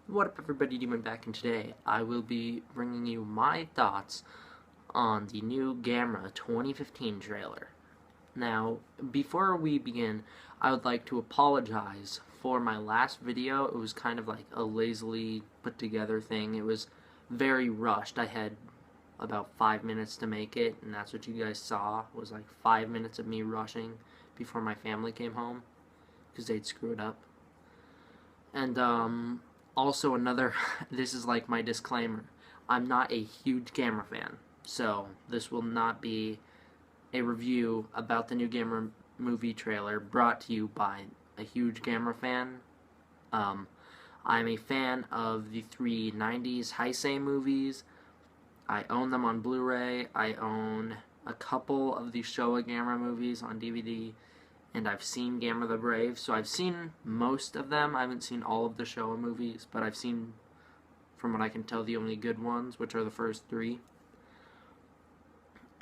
What up everybody, Demon back, and today I will be bringing you my thoughts on the new Gamera 2015 trailer. Now, before we begin, I would like to apologize for my last video. It was kind of like a lazily put together thing. It was very rushed. I had about 5 minutes to make it, and that's what you guys saw, was like 5 minutes of me rushing before my family came home, because they'd screwed up. And, also another, this is like my disclaimer, I'm not a huge Gamera fan, so this will not be a review about the new Gamera movie trailer brought to you by a huge Gamera fan. I'm a fan of the three 90s Heisei movies. I own them on Blu-ray. I own a couple of the Showa Gamera movies on DVD. And I've seen Gamera the Brave, so I've seen most of them. I haven't seen all of the Showa movies, but I've seen, from what I can tell, the only good ones, which are the first three.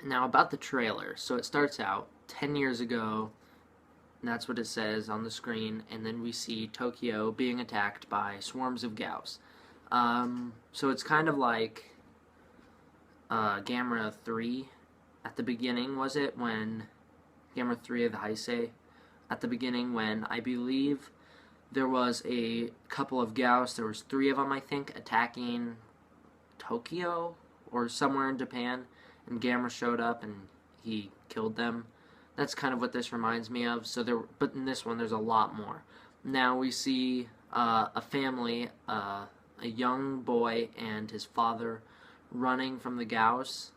Now, about the trailer. So it starts out 10 years ago, and that's what it says on the screen, and then we see Tokyo being attacked by swarms of Gauss. So it's kind of like Gamera 3 at the beginning, was it? When Gamera 3 of the Heisei, at the beginning, when I believe there was a couple of Gauss, there was 3 of them, I think, attacking Tokyo or somewhere in Japan, and Gamera showed up and he killed them. That's kind of what this reminds me of. But in this one, there's a lot more. Now we see a family, a young boy and his father, running from the Gauss,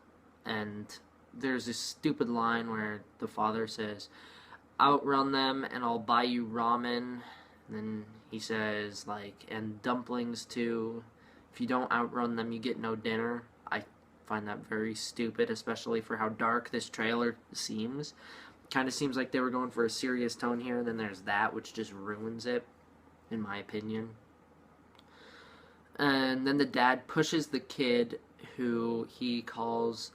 and there's this stupid line where the father says, "Outrun them and I'll buy you ramen." And then he says, like, "and dumplings too. If you don't outrun them, you get no dinner." I find that very stupid, especially for how dark this trailer seems. Kind of seems like they were going for a serious tone here, and then there's that, which just ruins it, in my opinion. And then the dad pushes the kid, who he calls,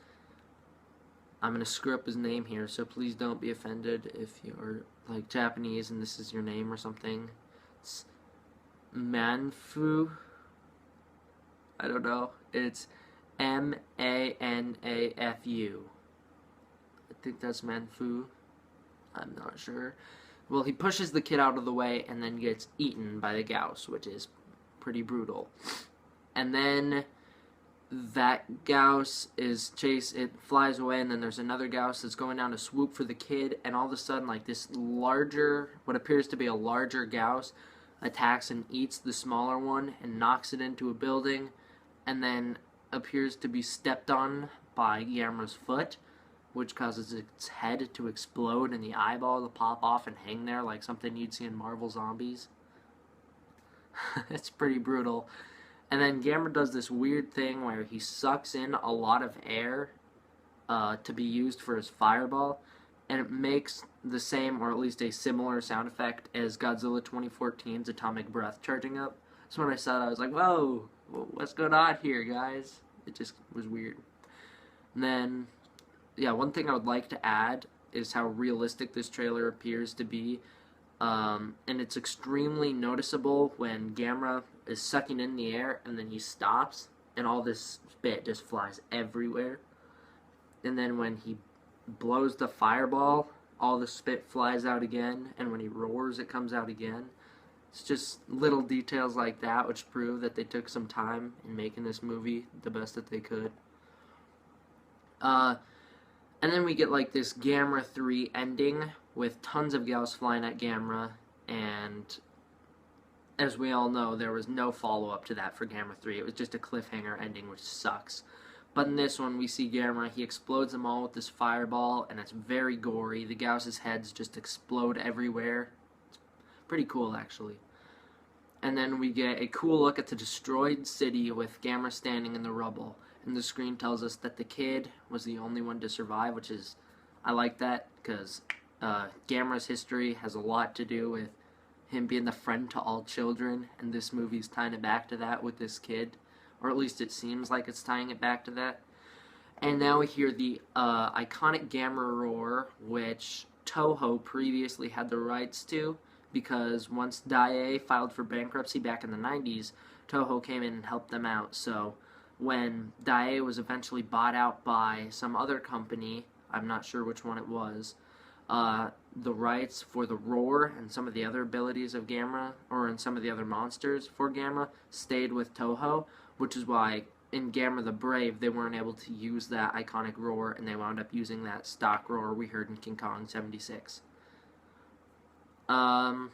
I'm going to screw up his name here, so please don't be offended if you're like Japanese and this is your name or something. It's Manfu. I don't know. It's Manafu. I think that's Manfu. I'm not sure. Well, he pushes the kid out of the way and then gets eaten by the Gauss, which is pretty brutal. And then that Gauss it flies away, and then there's another Gauss that's going down to swoop for the kid, and all of a sudden, like, this larger, what appears to be a larger Gauss, attacks and eats the smaller one and knocks it into a building, and then appears to be stepped on by Gamera's foot, which causes its head to explode and the eyeball to pop off and hang there like something you'd see in Marvel Zombies. It's pretty brutal. And then Gamera does this weird thing where he sucks in a lot of air to be used for his fireball, and it makes the same, or at least a similar sound effect as Godzilla 2014's atomic breath charging up. So when I saw that, I was like, whoa, what's going on here, guys? It just was weird. And then, yeah, one thing I would like to add is how realistic this trailer appears to be. And it's extremely noticeable when Gamera is sucking in the air and then he stops and all this spit just flies everywhere. And then when he blows the fireball, all the spit flies out again, and when he roars, it comes out again. It's just little details like that which prove that they took some time in making this movie the best that they could. And then we get like this Gamera 3 ending with tons of Gauss flying at Gamera, and as we all know, there was no follow-up to that for Gamera 3. It was just a cliffhanger ending, which sucks. But in this one, we see Gamera, he explodes them all with this fireball, and it's very gory. The Gauss's heads just explode everywhere. It's pretty cool, actually. And then we get a cool look at the destroyed city with Gamera standing in the rubble. And the screen tells us that the kid was the only one to survive, which is, I like that, because Gamera's history has a lot to do with him being the friend to all children, and this movie's tying it back to that with this kid, or at least it seems like it's tying it back to that. And now we hear the iconic Gamera roar, which Toho previously had the rights to, because once Daiei filed for bankruptcy back in the 90s, Toho came in and helped them out. So when Daiei was eventually bought out by some other company, I'm not sure which one it was, the rights for the roar and some of the other abilities of Gamera, or in some of the other monsters for Gamera, stayed with Toho, which is why in Gamera the Brave they weren't able to use that iconic roar, and they wound up using that stock roar we heard in King Kong 76. And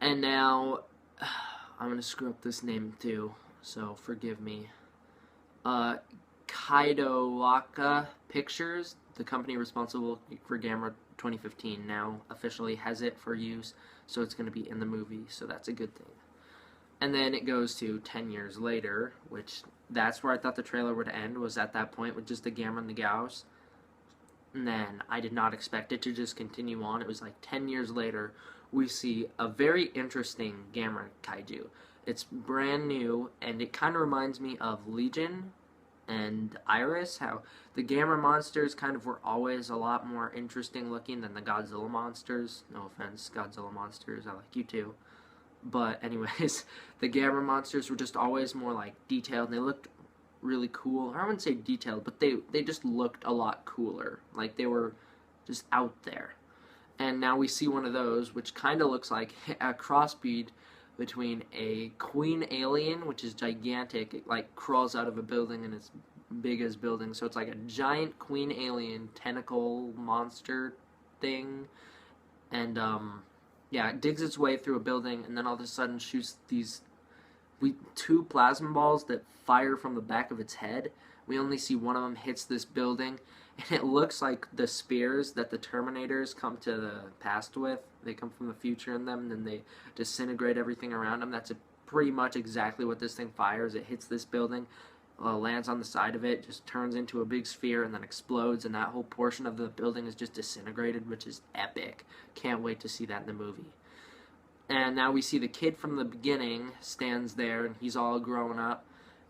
now I'm gonna screw up this name too, so forgive me. Kaidowaka Pictures, the company responsible for Gamera 2015, now officially has it for use, so it's going to be in the movie, so that's a good thing. And then it goes to 10 years later, which that's where I thought the trailer would end, was at that point with just the Gamera and the Gauss. And then I did not expect it to just continue on. It was like 10 years later, we see a very interesting Gamera kaiju. It's brand new, and it kind of reminds me of Legion and Iris, how the Gamera monsters kind of were always a lot more interesting looking than the Godzilla monsters. No offense, Godzilla monsters, I like you too. But anyways, the Gamera monsters were just always more like detailed, and they looked really cool. I wouldn't say detailed, but they just looked a lot cooler. Like they were just out there. And now we see one of those, which kind of looks like a crossbreed between a queen alien, which is gigantic. It like crawls out of a building and it's big as building, so it's like a giant queen alien tentacle monster thing, and yeah, it digs its way through a building and then all of a sudden shoots these two plasma balls that fire from the back of its head. We only see one of them hits this building, and it looks like the spears that the Terminators come to the past with. They come from the future in them, and then they disintegrate everything around them. That's pretty much exactly what this thing fires. It hits this building, lands on the side of it, just turns into a big sphere, and then explodes, and that whole portion of the building is just disintegrated, which is epic. Can't wait to see that in the movie. And now we see the kid from the beginning stands there, and he's all grown up,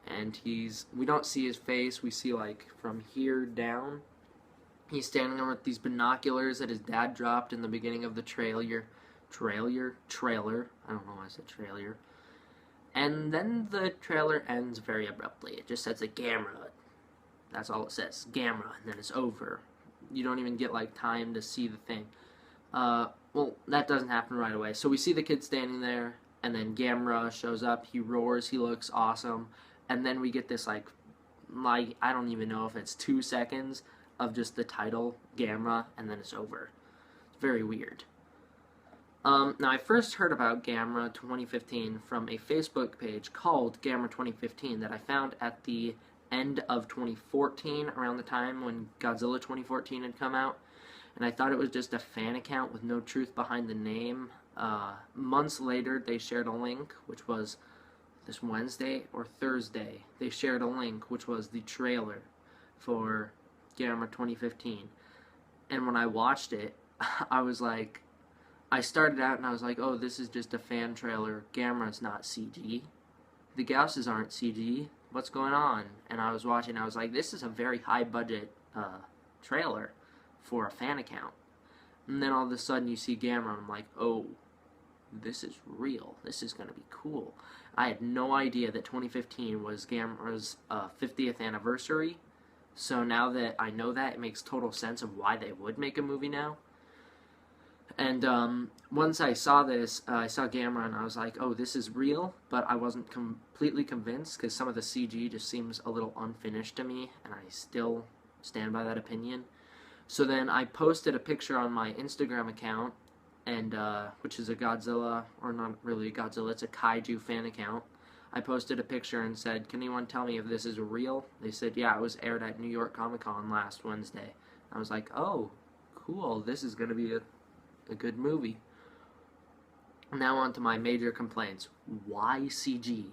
and we don't see his face, we see like from here down. He's standing there with these binoculars that his dad dropped in the beginning of the trailer. I don't know why I said trailer. And then the trailer ends very abruptly. It just says a Gamera. That's all it says, Gamera, and then it's over. You don't even get like time to see the thing. Well, that doesn't happen right away. So we see the kid standing there, and then Gamera shows up. He roars. He looks awesome. And then we get this like I don't even know if it's 2 seconds of just the title, Gamera, and then it's over. It's very weird. Now, I first heard about Gamera 2015 from a Facebook page called Gamera 2015 that I found at the end of 2014, around the time when Godzilla 2014 had come out. And I thought it was just a fan account with no truth behind the name. Months later, they shared a link, which was this Wednesday or Thursday. They shared a link, which was the trailer for Gamera 2015. And when I watched it, I was like, I started out and I was like, oh, this is just a fan trailer. Gamera's not CG. The Gausses aren't CG. What's going on? And I was watching, I was like, this is a very high budget trailer for a fan account. And then all of a sudden you see Gamera, and I'm like, oh, this is real. This is going to be cool. I had no idea that 2015 was Gamera's 50th anniversary. So now that I know that, it makes total sense of why they would make a movie now. And once I saw this, I saw Gamera, and I was like, oh, this is real, but I wasn't completely convinced, because some of the CG just seems a little unfinished to me, and I still stand by that opinion. So then I posted a picture on my Instagram account, and which is a Godzilla, or not really a Godzilla, it's a Kaiju fan account. I posted a picture and said, can anyone tell me if this is real? They said, yeah, it was aired at New York Comic Con last Wednesday. I was like, oh, cool, this is going to be a good movie. Now on to my major complaints. Why CG?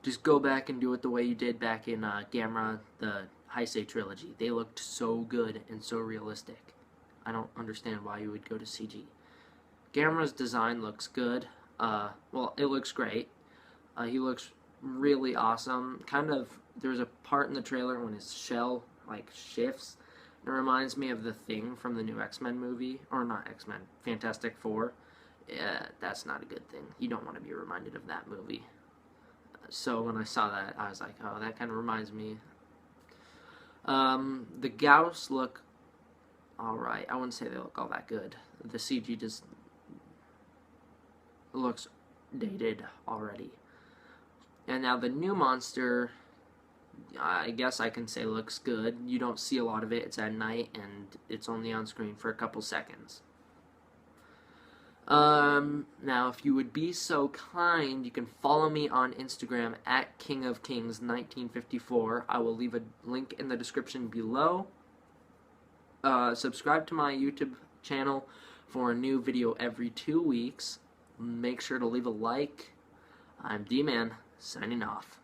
Just go back and do it the way you did back in Gamera, the Heisei trilogy. They looked so good and so realistic. I don't understand why you would go to CG. Gamera's design looks good. Well, it looks great. He looks really awesome. Kind of, there's a part in the trailer when his shell like shifts. It reminds me of the Thing from the new X-Men movie, or not X-Men, Fantastic Four. that's not a good thing. You don't want to be reminded of that movie. So when I saw that, I was like, oh, that kind of reminds me. The Gauss look alright. I wouldn't say they look all that good. The CG just looks dated already. And now the new monster, I guess I can say looks good. You don't see a lot of it. It's at night, and it's only on screen for a couple seconds. Now, if you would be so kind, you can follow me on Instagram at KingOfKings1954. I will leave a link in the description below. Subscribe to my YouTube channel for a new video every 2 weeks. Make sure to leave a like. I'm D-Man, signing off.